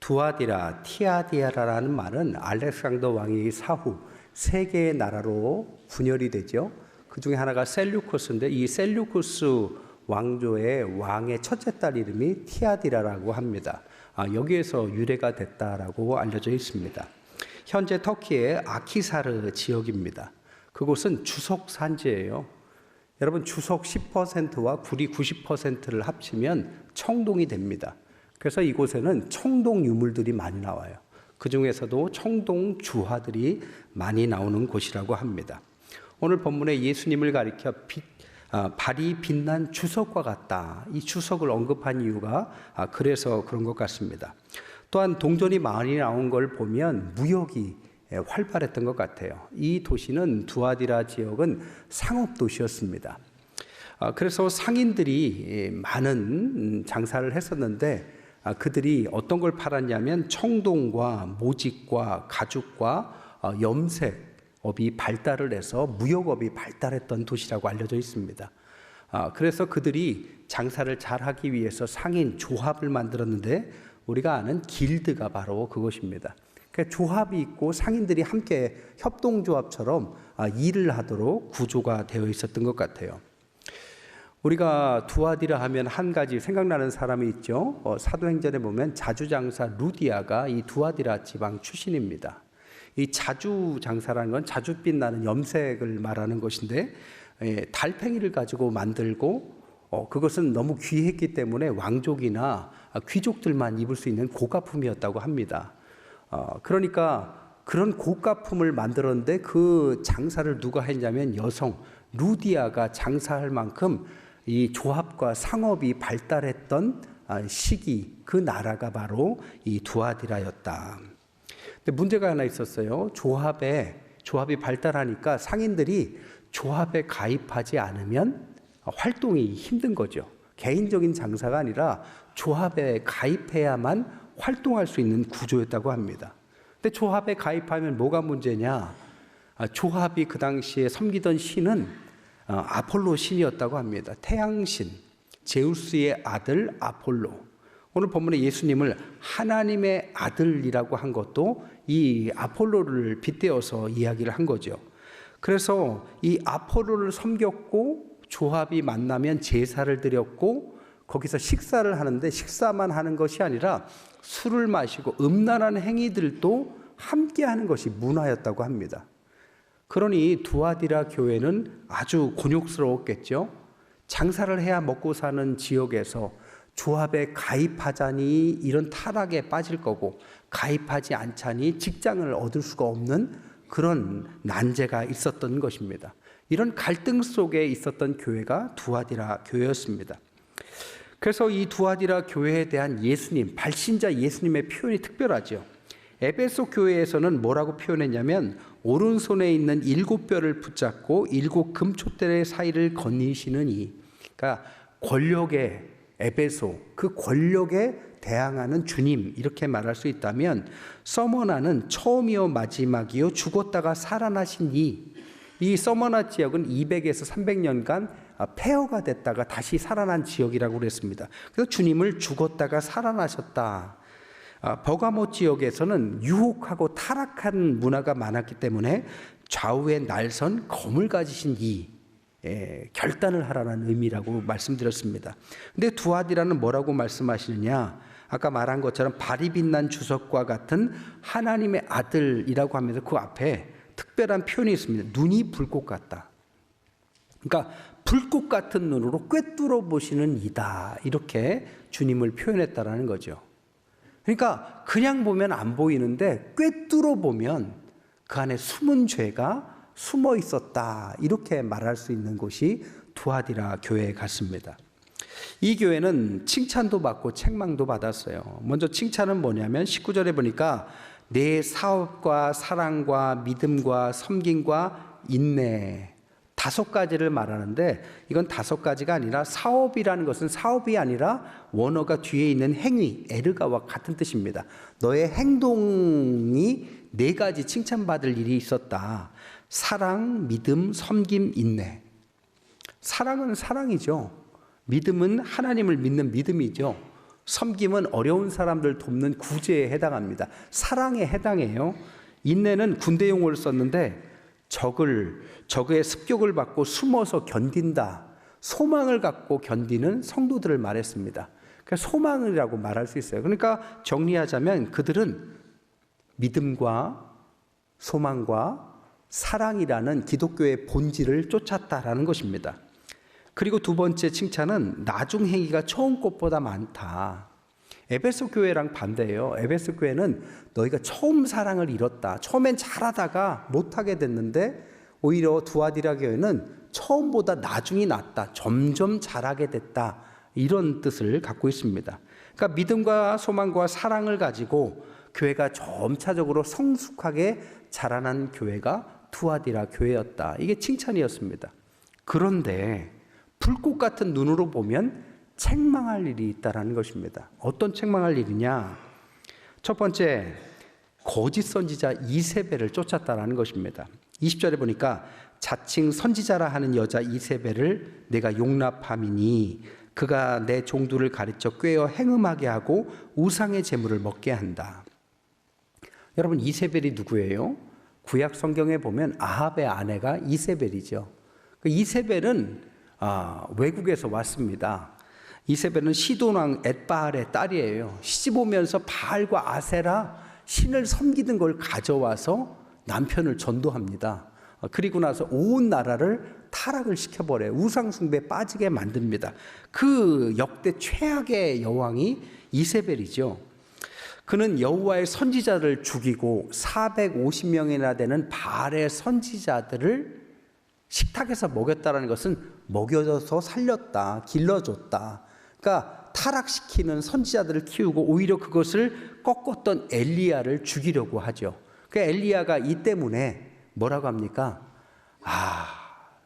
두아디라, 티아디아라라는 말은 알렉산더 왕의 사후 세 개의 나라로 분열이 되죠. 그 중에 하나가 셀류쿠스인데 이 셀류쿠스 왕조의 왕의 첫째 딸 이름이 티아디라라고 합니다. 여기에서 유래가 됐다라고 알려져 있습니다. 현재 터키의 아키사르 지역입니다. 그곳은 주석 산지예요. 여러분, 주석 10%와 구리 90%를 합치면 청동이 됩니다. 그래서 이곳에는 청동 유물들이 많이 나와요. 그 중에서도 청동 주화들이 많이 나오는 곳이라고 합니다. 오늘 본문에 예수님을 가리켜 발이 빛난 주석과 같다. 이 주석을 언급한 이유가 그래서 그런 것 같습니다. 또한 동전이 많이 나온 걸 보면 무역이 활발했던 것 같아요. 이 도시는 두아디라 지역은 상업 도시였습니다. 그래서 상인들이 많은 장사를 했었는데 그들이 어떤 걸 팔았냐면 청동과 모직과 가죽과 염색업이 발달을 해서 무역업이 발달했던 도시라고 알려져 있습니다. 그래서 그들이 장사를 잘하기 위해서 상인 조합을 만들었는데 우리가 아는 길드가 바로 그것입니다. 그러니까 조합이 있고 상인들이 함께 협동조합처럼 일을 하도록 구조가 되어 있었던 것 같아요. 우리가 두아디라 하면 한 가지 생각나는 사람이 있죠. 사도행전에 보면 자주장사 루디아가 이 두아디라 지방 출신입니다. 이 자주장사라는 건 자줏빛 나는 염색을 말하는 것인데 달팽이를 가지고 만들고 그것은 너무 귀했기 때문에 왕족이나 귀족들만 입을 수 있는 고가품이었다고 합니다. 그러니까 그런 고가품을 만들었는데 그 장사를 누가 했냐면 여성 루디아가 장사할 만큼 이 조합과 상업이 발달했던 시기, 그 나라가 바로 이 두아디라였다. 근데 문제가 하나 있었어요. 조합이 발달하니까 상인들이 조합에 가입하지 않으면 활동이 힘든 거죠. 개인적인 장사가 아니라 조합에 가입해야만 활동할 수 있는 구조였다고 합니다. 근데 조합에 가입하면 뭐가 문제냐? 조합이 그 당시에 섬기던 신은 아폴로 신이었다고 합니다. 태양신, 제우스의 아들 아폴로. 오늘 본문에 예수님을 하나님의 아들이라고 한 것도 이 아폴로를 빗대어서 이야기를 한 거죠. 그래서 이 아폴로를 섬겼고 조합이 만나면 제사를 드렸고 거기서 식사를 하는데 식사만 하는 것이 아니라 술을 마시고 음란한 행위들도 함께 하는 것이 문화였다고 합니다. 그러니 두아디라 교회는 아주 곤욕스러웠겠죠. 장사를 해야 먹고 사는 지역에서 조합에 가입하자니 이런 타락에 빠질 거고 가입하지 않자니 직장을 얻을 수가 없는 그런 난제가 있었던 것입니다. 이런 갈등 속에 있었던 교회가 두아디라 교회였습니다. 그래서 이 두아디라 교회에 대한 예수님, 발신자 예수님의 표현이 특별하죠. 에베소 교회에서는 뭐라고 표현했냐면 오른손에 있는 7뼈를 붙잡고 7 금촛대 사이를 거니시는 이. 그러니까 권력의 에베소, 그 권력에 대항하는 주님, 이렇게 말할 수 있다면 서머나는 처음이요 마지막이요 죽었다가 살아나신 이 서머나 지역은 200에서 300년간 폐허가 됐다가 다시 살아난 지역이라고 그랬습니다. 그래서 주님을 죽었다가 살아나셨다. 버가모 지역에서는 유혹하고 타락한 문화가 많았기 때문에 좌우에 날선 검을 가지신 결단을 하라는 의미라고 말씀드렸습니다. 근데 두아디라는 뭐라고 말씀하시느냐? 아까 말한 것처럼 발이 빛난 주석과 같은 하나님의 아들이라고 하면서 그 앞에 특별한 표현이 있습니다. 눈이 불꽃 같다. 그러니까 불꽃 같은 눈으로 꿰뚫어 보시는 이다. 이렇게 주님을 표현했다라는 거죠. 그러니까 그냥 보면 안 보이는데 꿰뚫어 보면 그 안에 숨은 죄가 숨어 있었다. 이렇게 말할 수 있는 곳이 두아디라 교회 같습니다. 이 교회는 칭찬도 받고 책망도 받았어요. 먼저 칭찬은 뭐냐면 19절에 보니까 내 사업과 사랑과 믿음과 섬김과 인내 5가지를 말하는데 이건 5가지가 아니라 사업이라는 것은 사업이 아니라 원어가 뒤에 있는 행위, 에르가와 같은 뜻입니다. 너의 행동이 4가지 칭찬받을 일이 있었다. 사랑, 믿음, 섬김, 인내. 사랑은 사랑이죠. 믿음은 하나님을 믿는 믿음이죠. 섬김은 어려운 사람들 돕는 구제에 해당합니다. 사랑에 해당해요. 인내는 군대 용어를 썼는데 적의 습격을 받고 숨어서 견딘다. 소망을 갖고 견디는 성도들을 말했습니다. 그러니까 소망이라고 말할 수 있어요. 그러니까 정리하자면 그들은 믿음과 소망과 사랑이라는 기독교의 본질을 쫓았다라는 것입니다. 그리고 두 번째 칭찬은 나중 행위가 처음 것보다 많다. 에베소 교회랑 반대예요. 에베소 교회는 너희가 처음 사랑을 잃었다. 처음엔 잘하다가 못하게 됐는데 오히려 두아디라 교회는 처음보다 나중이 낫다. 점점 잘하게 됐다. 이런 뜻을 갖고 있습니다. 그러니까 믿음과 소망과 사랑을 가지고 교회가 점차적으로 성숙하게 자라난 교회가 두아디라 교회였다. 이게 칭찬이었습니다. 그런데 불꽃 같은 눈으로 보면 책망할 일이 있다는 것입니다. 어떤 책망할 일이냐? 첫 번째, 거짓 선지자 이세벨을 쫓았다는 것입니다. 20절에 보니까 자칭 선지자라 하는 여자 이세벨을 내가 용납함이니 그가 내 종들을 가르쳐 꾀어 행음하게 하고 우상의 제물을 먹게 한다. 여러분, 이세벨이 누구예요? 구약 성경에 보면 아합의 아내가 이세벨이죠. 그 이세벨은 외국에서 왔습니다. 이세벨은 시돈왕 엣바알의 딸이에요. 시집 오면서 바알과 아세라 신을 섬기는 걸 가져와서 남편을 전도합니다. 그리고 나서 온 나라를 타락을 시켜버려요. 우상숭배에 빠지게 만듭니다. 그 역대 최악의 여왕이 이세벨이죠. 그는 여호와의 선지자를 죽이고 450명이나 되는 바알의 선지자들을 식탁에서 먹였다는 것은 먹여줘서 살렸다, 길러줬다. 그러니까 타락시키는 선지자들을 키우고 오히려 그것을 꺾었던 엘리야를 죽이려고 하죠. 그 엘리야가 이 때문에 뭐라고 합니까?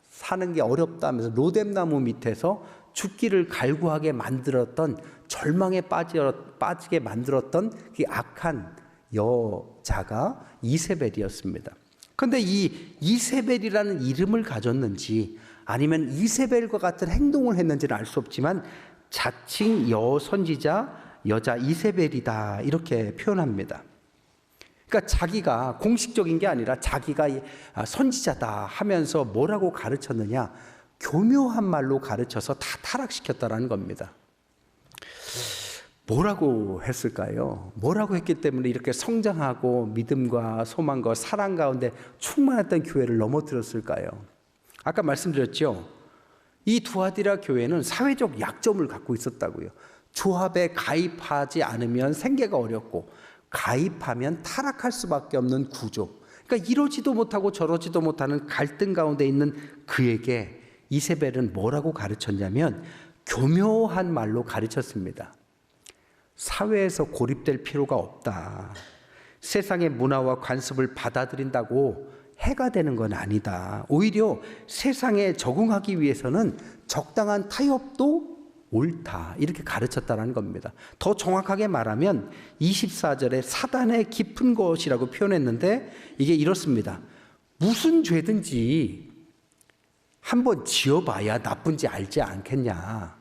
사는 게 어렵다 하면서 로뎀나무 밑에서 죽기를 갈구하게 만들었던, 절망에 빠지게 만들었던 그 악한 여자가 이세벨이었습니다. 그런데 이 이세벨이라는 이름을 가졌는지 아니면 이세벨과 같은 행동을 했는지는 알 수 없지만 자칭 여선지자 여자 이세벨이다 이렇게 표현합니다. 그러니까 자기가 공식적인 게 아니라 자기가 선지자다 하면서 뭐라고 가르쳤느냐? 교묘한 말로 가르쳐서 다 타락시켰다라는 겁니다. 뭐라고 했을까요? 뭐라고 했기 때문에 이렇게 성장하고 믿음과 소망과 사랑 가운데 충만했던 교회를 넘어뜨렸을까요? 아까 말씀드렸죠. 이 두아디라 교회는 사회적 약점을 갖고 있었다고요. 조합에 가입하지 않으면 생계가 어렵고 가입하면 타락할 수밖에 없는 구조. 그러니까 이러지도 못하고 저러지도 못하는 갈등 가운데 있는 그에게 이세벨은 뭐라고 가르쳤냐면 교묘한 말로 가르쳤습니다. 사회에서 고립될 필요가 없다. 세상의 문화와 관습을 받아들인다고 해가 되는 건 아니다. 오히려 세상에 적응하기 위해서는 적당한 타협도 옳다. 이렇게 가르쳤다는 겁니다. 더 정확하게 말하면 24절에 사단의 깊은 것이라고 표현했는데 이게 이렇습니다. 무슨 죄든지 한번 지어봐야 나쁜지 알지 않겠냐.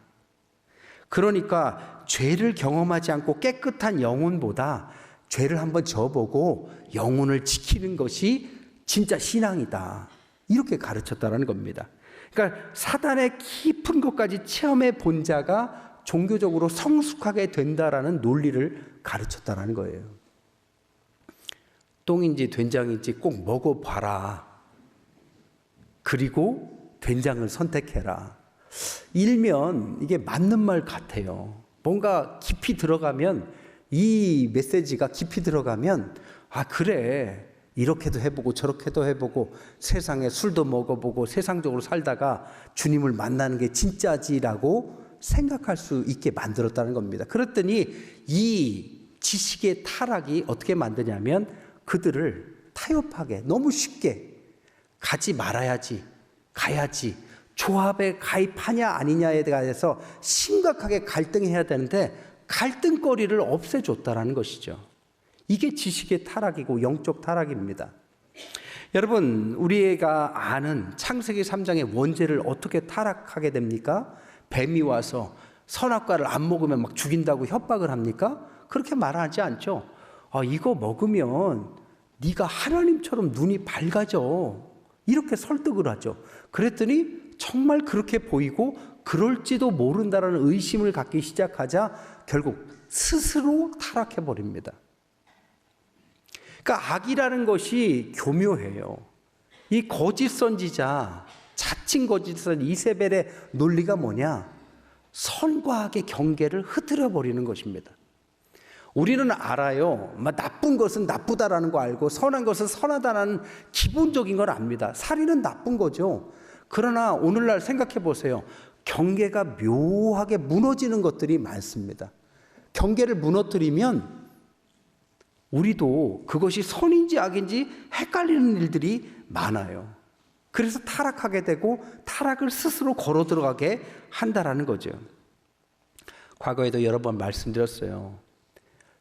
그러니까 죄를 경험하지 않고 깨끗한 영혼보다 죄를 한번 져보고 영혼을 지키는 것이 진짜 신앙이다. 이렇게 가르쳤다는 겁니다. 그러니까 사단의 깊은 것까지 체험해 본 자가 종교적으로 성숙하게 된다라는 논리를 가르쳤다는 거예요. 똥인지 된장인지 꼭 먹어봐라. 그리고 된장을 선택해라. 일면 이게 맞는 말 같아요. 뭔가 깊이 들어가면 이 메시지가 깊이 들어가면 그래. 이렇게도 해보고 저렇게도 해보고 세상에 술도 먹어보고 세상적으로 살다가 주님을 만나는 게 진짜지라고 생각할 수 있게 만들었다는 겁니다. 그랬더니 이 지식의 타락이 어떻게 만드냐면 그들을 타협하게 너무 쉽게 가지 말아야지 가야지 조합에 가입하냐 아니냐에 대해서 심각하게 갈등해야 되는데 갈등거리를 없애줬다는 것이죠. 이게 지식의 타락이고 영적 타락입니다. 여러분, 우리가 아는 창세기 3장의 원죄를 어떻게 타락하게 됩니까? 뱀이 와서 선악과를 안 먹으면 막 죽인다고 협박을 합니까? 그렇게 말하지 않죠. 이거 먹으면 네가 하나님처럼 눈이 밝아져. 이렇게 설득을 하죠. 그랬더니 정말 그렇게 보이고 그럴지도 모른다라는 의심을 갖기 시작하자 결국 스스로 타락해 버립니다. 그러니까 악이라는 것이 교묘해요. 이 거짓 선지자, 자칭 거짓 선지자 이세벨의 논리가 뭐냐? 선과 악의 경계를 흐트려 버리는 것입니다. 우리는 알아요. 나쁜 것은 나쁘다라는 거 알고 선한 것은 선하다라는 기본적인 걸 압니다. 살인은 나쁜 거죠. 그러나 오늘날 생각해 보세요. 경계가 묘하게 무너지는 것들이 많습니다. 경계를 무너뜨리면 우리도 그것이 선인지 악인지 헷갈리는 일들이 많아요. 그래서 타락하게 되고 타락을 스스로 걸어 들어가게 한다라는 거죠. 과거에도 여러 번 말씀드렸어요.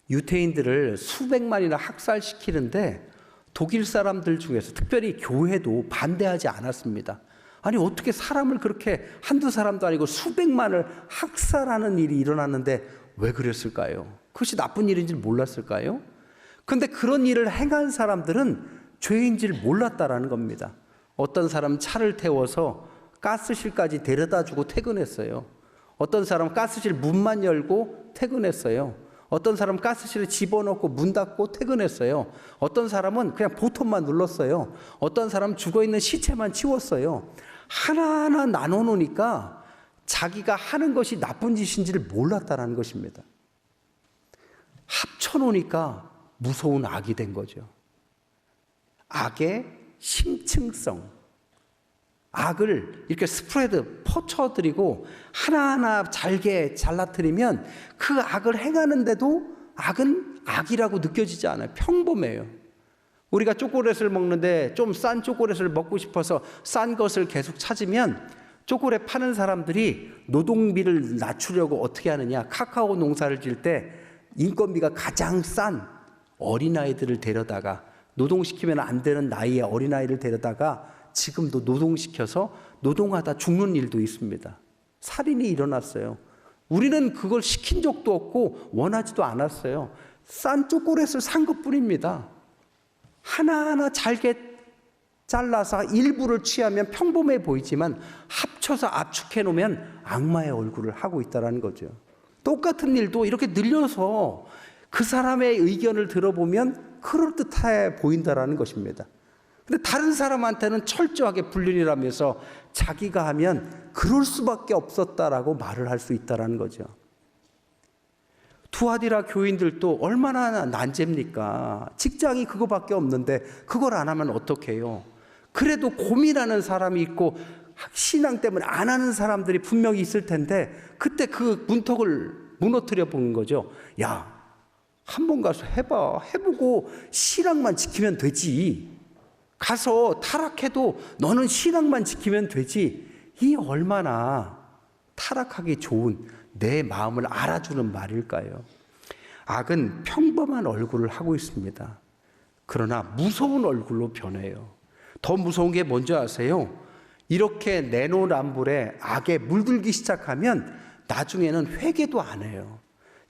유태인들을 수백만이나 학살시키는데 독일 사람들 중에서 특별히 교회도 반대하지 않았습니다. 아니 어떻게 사람을 그렇게 한두 사람도 아니고 수백만을 학살하는 일이 일어났는데 왜 그랬을까요? 그것이 나쁜 일인지 몰랐을까요? 그런데 그런 일을 행한 사람들은 죄인 줄 몰랐다라는 겁니다. 어떤 사람 차를 태워서 가스실까지 데려다주고 퇴근했어요. 어떤 사람 가스실 문만 열고 퇴근했어요. 어떤 사람은 가스실에 집어넣고 문 닫고 퇴근했어요. 어떤 사람은 그냥 보통만 눌렀어요. 어떤 사람은 죽어있는 시체만 치웠어요. 하나하나 나눠놓으니까 자기가 하는 것이 나쁜 짓인지를 몰랐다는 것입니다. 합쳐놓으니까 무서운 악이 된 거죠. 악의 심층성. 악을 이렇게 스프레드 퍼쳐드리고 하나하나 잘게 잘라뜨리면 그 악을 행하는데도 악은 악이라고 느껴지지 않아요. 평범해요. 우리가 초콜릿을 먹는데 좀 싼 초콜릿을 먹고 싶어서 싼 것을 계속 찾으면 초콜릿 파는 사람들이 노동비를 낮추려고 어떻게 하느냐. 카카오 농사를 지을 때 인건비가 가장 싼 어린아이들을 데려다가 노동시키면 안 되는 나이의 어린아이를 데려다가 지금도 노동시켜서 노동하다 죽는 일도 있습니다. 살인이 일어났어요. 우리는 그걸 시킨 적도 없고 원하지도 않았어요. 싼 초콜릿을 산 것뿐입니다. 하나하나 잘게 잘라서 일부를 취하면 평범해 보이지만 합쳐서 압축해 놓으면 악마의 얼굴을 하고 있다는 거죠. 똑같은 일도 이렇게 늘려서 그 사람의 의견을 들어보면 그럴듯해 보인다는 것입니다. 근데 다른 사람한테는 철저하게 불륜이라면서 자기가 하면 그럴 수밖에 없었다라고 말을 할 수 있다는 거죠. 투아디라 교인들도 얼마나 난제입니까? 직장이 그거밖에 없는데 그걸 안 하면 어떡해요? 그래도 고민하는 사람이 있고 신앙 때문에 안 하는 사람들이 분명히 있을 텐데 그때 그 문턱을 무너뜨려 보는 거죠. 야, 한번 가서 해봐. 해보고 신앙만 지키면 되지. 가서 타락해도 너는 신앙만 지키면 되지. 이 얼마나 타락하기 좋은 내 마음을 알아주는 말일까요? 악은 평범한 얼굴을 하고 있습니다. 그러나 무서운 얼굴로 변해요. 더 무서운 게 뭔지 아세요? 이렇게 내노남불에 악에 물들기 시작하면 나중에는 회개도 안 해요.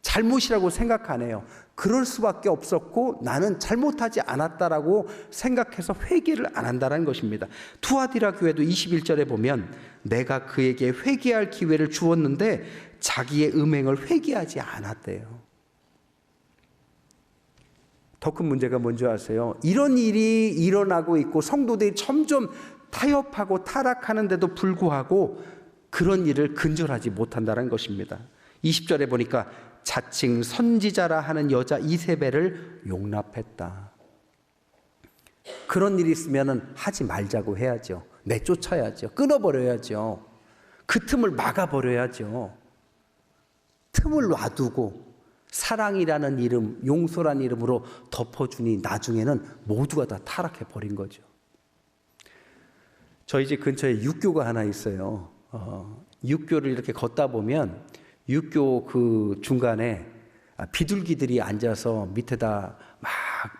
잘못이라고 생각 안 해요. 그럴 수밖에 없었고 나는 잘못하지 않았다라고 생각해서 회개를 안 한다는 것입니다. 투아디라 교회도 21절에 보면 내가 그에게 회개할 기회를 주었는데 자기의 음행을 회개하지 않았대요. 더 큰 문제가 뭔지 아세요? 이런 일이 일어나고 있고 성도들이 점점 타협하고 타락하는데도 불구하고 그런 일을 근절하지 못한다는 것입니다. 20절에 보니까 자칭 선지자라 하는 여자 이세벨을 용납했다. 그런 일이 있으면 하지 말자고 해야죠. 내쫓아야죠. 끊어버려야죠. 그 틈을 막아버려야죠. 틈을 놔두고 사랑이라는 이름, 용서라는 이름으로 덮어주니 나중에는 모두가 다 타락해버린 거죠. 저희 집 근처에 육교가 하나 있어요. 육교를 이렇게 걷다 보면 육교 그 중간에 비둘기들이 앉아서 밑에다 막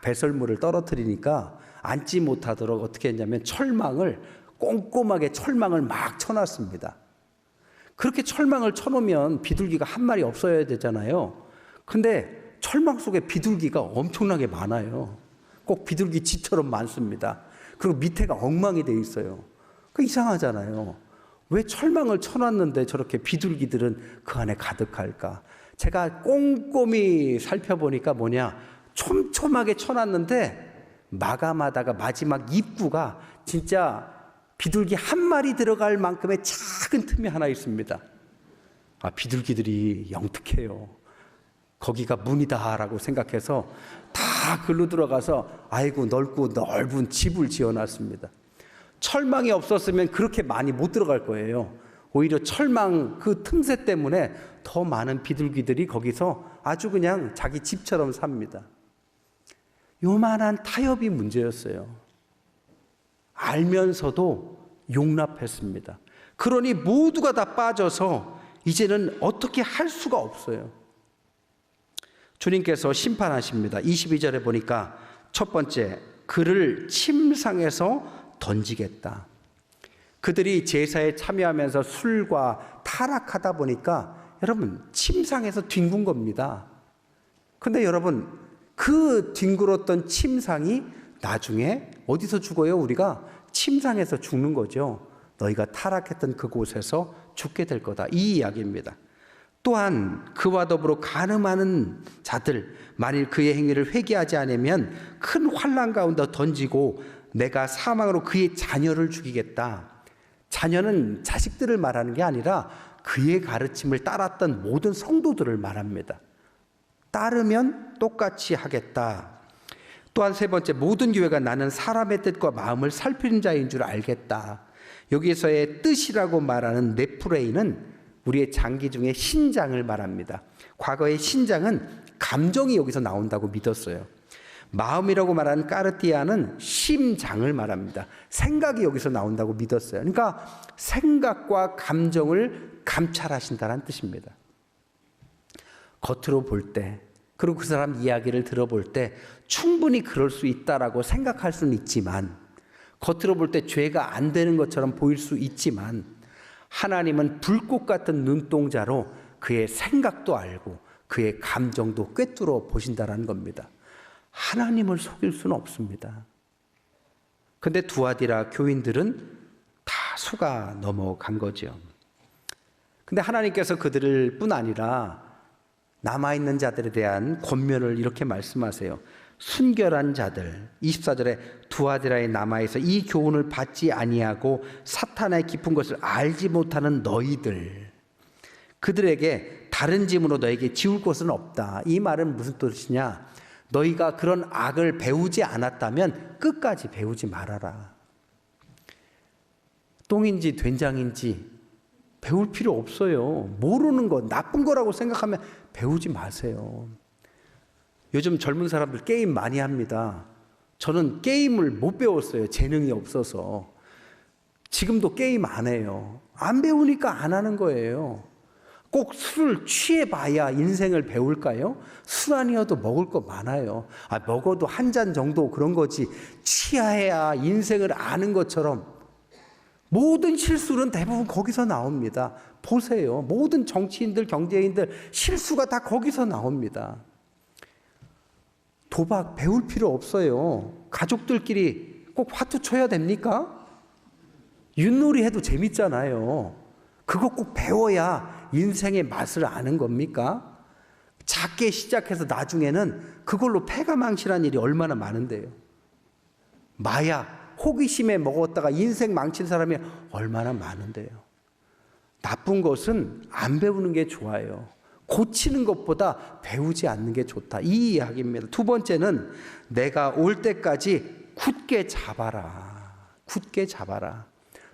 배설물을 떨어뜨리니까 앉지 못하도록 어떻게 했냐면 철망을 꼼꼼하게 철망을 막 쳐놨습니다. 그렇게 철망을 쳐놓으면 비둘기가 한 마리 없어야 되잖아요. 근데 철망 속에 비둘기가 엄청나게 많아요. 꼭 비둘기 집처럼 많습니다. 그리고 밑에가 엉망이 돼 있어요. 그 이상하잖아요. 왜 철망을 쳐놨는데 저렇게 비둘기들은 그 안에 가득할까? 제가 꼼꼼히 살펴보니까 촘촘하게 쳐놨는데 마감하다가 마지막 입구가 진짜 비둘기 한 마리 들어갈 만큼의 작은 틈이 하나 있습니다. 비둘기들이 영특해요. 거기가 문이다라고 생각해서 다 글로 들어가서 아이고 넓고 넓은 집을 지어놨습니다. 철망이 없었으면 그렇게 많이 못 들어갈 거예요. 오히려 철망 그 틈새 때문에 더 많은 비둘기들이 거기서 아주 그냥 자기 집처럼 삽니다. 요만한 타협이 문제였어요. 알면서도 용납했습니다. 그러니 모두가 다 빠져서 이제는 어떻게 할 수가 없어요. 주님께서 심판하십니다. 22절에 보니까 첫 번째, 그를 침상에서 던지겠다. 그들이 제사에 참여하면서 술과 타락하다 보니까 여러분 침상에서 뒹군 겁니다. 근데 여러분 그 뒹굴었던 침상이 나중에 어디서 죽어요? 우리가 침상에서 죽는 거죠. 너희가 타락했던 그곳에서 죽게 될 거다. 이 이야기입니다. 또한 그와 더불어 간음하는 자들, 만일 그의 행위를 회개하지 않으면 큰 환난 가운데 던지고 내가 사망으로 그의 자녀를 죽이겠다. 자녀는 자식들을 말하는 게 아니라 그의 가르침을 따랐던 모든 성도들을 말합니다. 따르면 똑같이 하겠다. 또한 세 번째, 모든 교회가 나는 사람의 뜻과 마음을 살피는 자인 줄 알겠다. 여기에서의 뜻이라고 말하는 네프레이는 우리의 장기 중에 신장을 말합니다. 과거의 신장은 감정이 여기서 나온다고 믿었어요. 마음이라고 말하는 까르띠아는 심장을 말합니다. 생각이 여기서 나온다고 믿었어요. 그러니까 생각과 감정을 감찰하신다는 뜻입니다. 겉으로 볼 때, 그리고 그 사람 이야기를 들어볼 때 충분히 그럴 수 있다라고 생각할 수는 있지만, 겉으로 볼 때 죄가 안 되는 것처럼 보일 수 있지만, 하나님은 불꽃 같은 눈동자로 그의 생각도 알고 그의 감정도 꿰뚫어 보신다라는 겁니다. 하나님을 속일 수는 없습니다. 근데 두아디라 교인들은 다 속아 넘어간 거죠. 근데 하나님께서 그들을 뿐 아니라 남아있는 자들에 대한 권면을 이렇게 말씀하세요. 순결한 자들, 24절에 두아디라에 남아있어 이 교훈을 받지 아니하고 사탄의 깊은 것을 알지 못하는 너희들, 그들에게 다른 짐으로 너에게 지울 것은 없다. 이 말은 무슨 뜻이냐? 너희가 그런 악을 배우지 않았다면 끝까지 배우지 말아라. 똥인지 된장인지 배울 필요 없어요. 모르는 거, 나쁜 거라고 생각하면 배우지 마세요. 요즘 젊은 사람들 게임 많이 합니다. 저는 게임을 못 배웠어요. 재능이 없어서. 지금도 게임 안 해요. 안 배우니까 안 하는 거예요. 꼭 술을 취해봐야 인생을 배울까요? 술 아니어도 먹을 거 많아요. 먹어도 한 잔 정도 그런 거지, 취해야 인생을 아는 것처럼. 모든 실수는 대부분 거기서 나옵니다. 보세요. 모든 정치인들, 경제인들 실수가 다 거기서 나옵니다. 도박 배울 필요 없어요. 가족들끼리 꼭 화투 쳐야 됩니까? 윷놀이 해도 재밌잖아요. 그거 꼭 배워야 인생의 맛을 아는 겁니까? 작게 시작해서 나중에는 그걸로 패가망신한 일이 얼마나 많은데요. 마약, 호기심에 먹었다가 인생 망친 사람이 얼마나 많은데요. 나쁜 것은 안 배우는 게 좋아요. 고치는 것보다 배우지 않는 게 좋다. 이 이야기입니다. 두 번째는 내가 올 때까지 굳게 잡아라. 굳게 잡아라.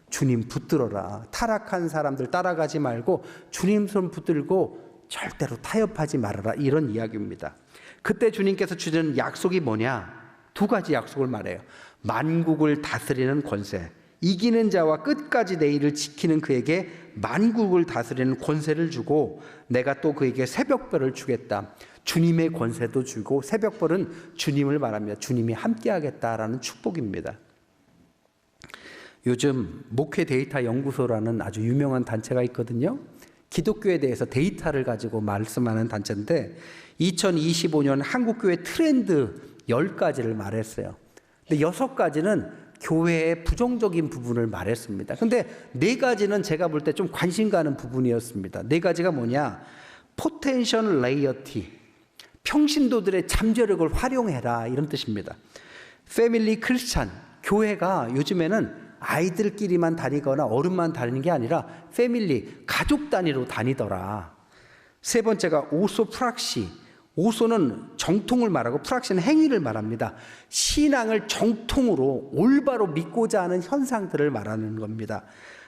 주님 붙들어라. 타락한 사람들 따라가지 말고 주님 손 붙들고 절대로 타협하지 말아라. 이런 이야기입니다. 그때 주님께서 주시는 약속이 뭐냐? 두 가지 약속을 말해요. 만국을 다스리는 권세, 이기는 자와 끝까지 내 일을 지키는 그에게 만국을 다스리는 권세를 주고 내가 또 그에게 새벽별을 주겠다. 주님의 권세도 주고 새벽별은 주님을 말합니다. 주님이 함께 하겠다라는 축복입니다. 요즘 목회 데이터 연구소라는 아주 유명한 단체가 있거든요. 기독교에 대해서 데이터를 가지고 말씀하는 단체인데 2025년 한국교회 트렌드 10가지를 말했어요. 근데 6가지는 교회의 부정적인 부분을 말했습니다. 근데 4가지는 제가 볼 때 좀 관심 가는 부분이었습니다. 4가지가 뭐냐? 포텐셜 레이어티, 평신도들의 잠재력을 활용해라, 이런 뜻입니다. 패밀리 크리스찬, 교회가 요즘에는 아이들끼리만 다니거나 어른만 다니는 게 아니라 패밀리, 가족 단위로 다니더라. 3번째가 오소 프락시. 오소는 정통을 말하고 프락시는 행위를 말합니다. 신앙을 정통으로 올바로 믿고자 하는 현상들을 말하는 겁니다.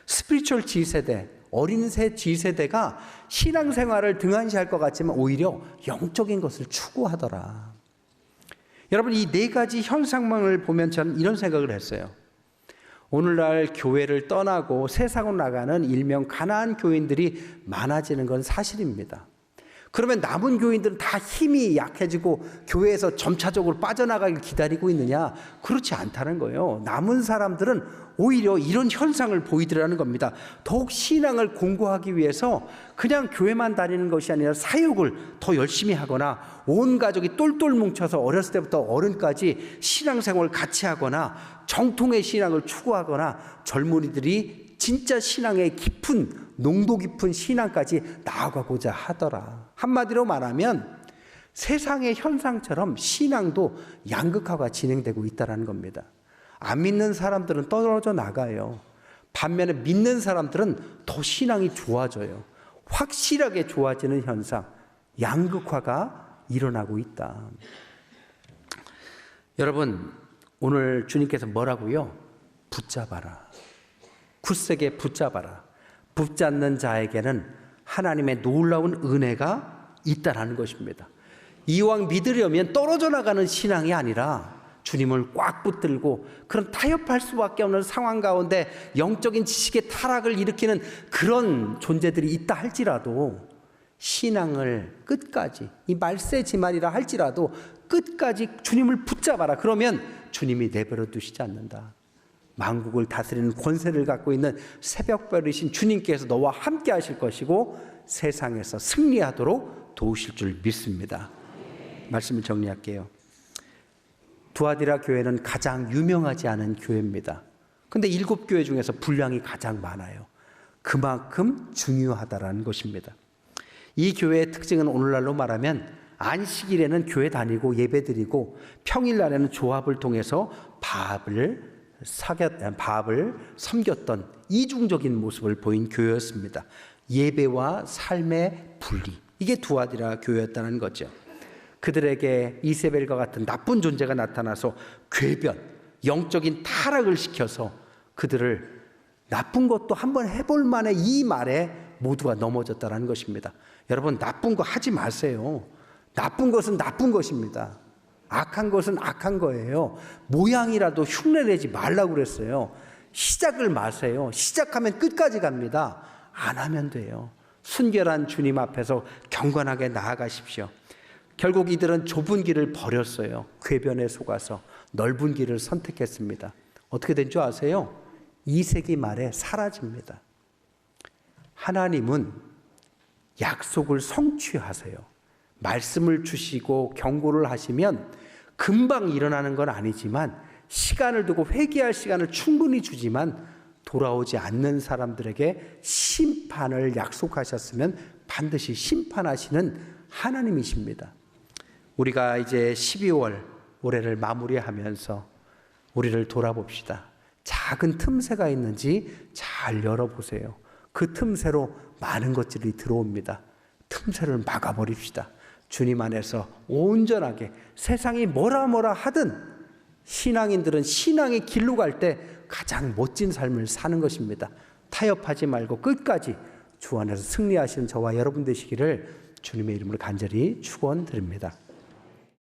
스피리추얼 G세대, 어린 G세대가 신앙생활을 등한시할 것 같지만 오히려 영적인 것을 추구하더라. 여러분, 이 4가지 현상만을 보면 저는 이런 생각을 했어요. 오늘날 교회를 떠나고 세상으로 나가는 일명 가난한 교인들이 많아지는 건 사실입니다. 그러면 남은 교인들은 다 힘이 약해지고 교회에서 점차적으로 빠져나가길 기다리고 있느냐? 그렇지 않다는 거예요. 남은 사람들은 오히려 이런 현상을 보이더라는 겁니다. 더욱 신앙을 공고하기 위해서 그냥 교회만 다니는 것이 아니라 사역을 더 열심히 하거나 온 가족이 똘똘 뭉쳐서 어렸을 때부터 어른까지 신앙생활을 같이 하거나 정통의 신앙을 추구하거나 젊은이들이 진짜 신앙의 깊은 농도 깊은 신앙까지 나아가고자 하더라. 한마디로 말하면 세상의 현상처럼 신앙도 양극화가 진행되고 있다는 겁니다. 안 믿는 사람들은 떨어져 나가요. 반면에 믿는 사람들은 더 신앙이 좋아져요. 확실하게 좋아지는 현상, 양극화가 일어나고 있다. 여러분, 오늘 주님께서 뭐라고요? 붙잡아라. 굳세게 붙잡아라. 붙잡는 자에게는 하나님의 놀라운 은혜가 있다라는 것입니다. 이왕 믿으려면 떨어져 나가는 신앙이 아니라 주님을 꽉 붙들고 그런 타협할 수밖에 없는 상황 가운데 영적인 지식의 타락을 일으키는 그런 존재들이 있다 할지라도 신앙을 끝까지, 이 말세지말이라 할지라도 끝까지 주님을 붙잡아라. 그러면 주님이 내버려 두시지 않는다. 만국을 다스리는 권세를 갖고 있는 새벽별이신 주님께서 너와 함께 하실 것이고 세상에서 승리하도록 도우실 줄 믿습니다. 말씀을 정리할게요. 두아디라 교회는 가장 유명하지 않은 교회입니다. 근데 7교회 중에서 분량이 가장 많아요. 그만큼 중요하다라는 것입니다. 이 교회의 특징은 오늘날로 말하면 안식일에는 교회 다니고 예배드리고 평일날에는 조합을 통해서 밥을 섬겼던 이중적인 모습을 보인 교회였습니다. 예배와 삶의 분리, 이게 두아디라 교회였다는 거죠. 그들에게 이세벨과 같은 나쁜 존재가 나타나서 궤변, 영적인 타락을 시켜서 그들을 나쁜 것도 한번 해볼 만해 이 말에 모두가 넘어졌다는 것입니다. 여러분, 나쁜 거 하지 마세요. 나쁜 것은 나쁜 것입니다. 악한 것은 악한 거예요. 모양이라도 흉내내지 말라고 그랬어요. 시작을 마세요. 시작하면 끝까지 갑니다. 안 하면 돼요. 순결한 주님 앞에서 경건하게 나아가십시오. 결국 이들은 좁은 길을 버렸어요. 궤변에 속아서 넓은 길을 선택했습니다. 어떻게 된 줄 아세요? 2세기 말에 사라집니다. 하나님은 약속을 성취하세요. 말씀을 주시고 경고를 하시면 금방 일어나는 건 아니지만 시간을 두고 회개할 시간을 충분히 주지만 돌아오지 않는 사람들에게 심판을 약속하셨으면 반드시 심판하시는 하나님이십니다. 우리가 이제 12월 올해를 마무리하면서 우리를 돌아봅시다. 작은 틈새가 있는지 잘 열어보세요. 그 틈새로 많은 것들이 들어옵니다. 틈새를 막아버립시다. 주님 안에서 온전하게 세상이 뭐라 하든 신앙인들은 신앙의 길로 갈 때 가장 멋진 삶을 사는 것입니다. 타협하지 말고 끝까지 주 안에서 승리하시는 저와 여러분 되시기를 주님의 이름으로 간절히 축원드립니다.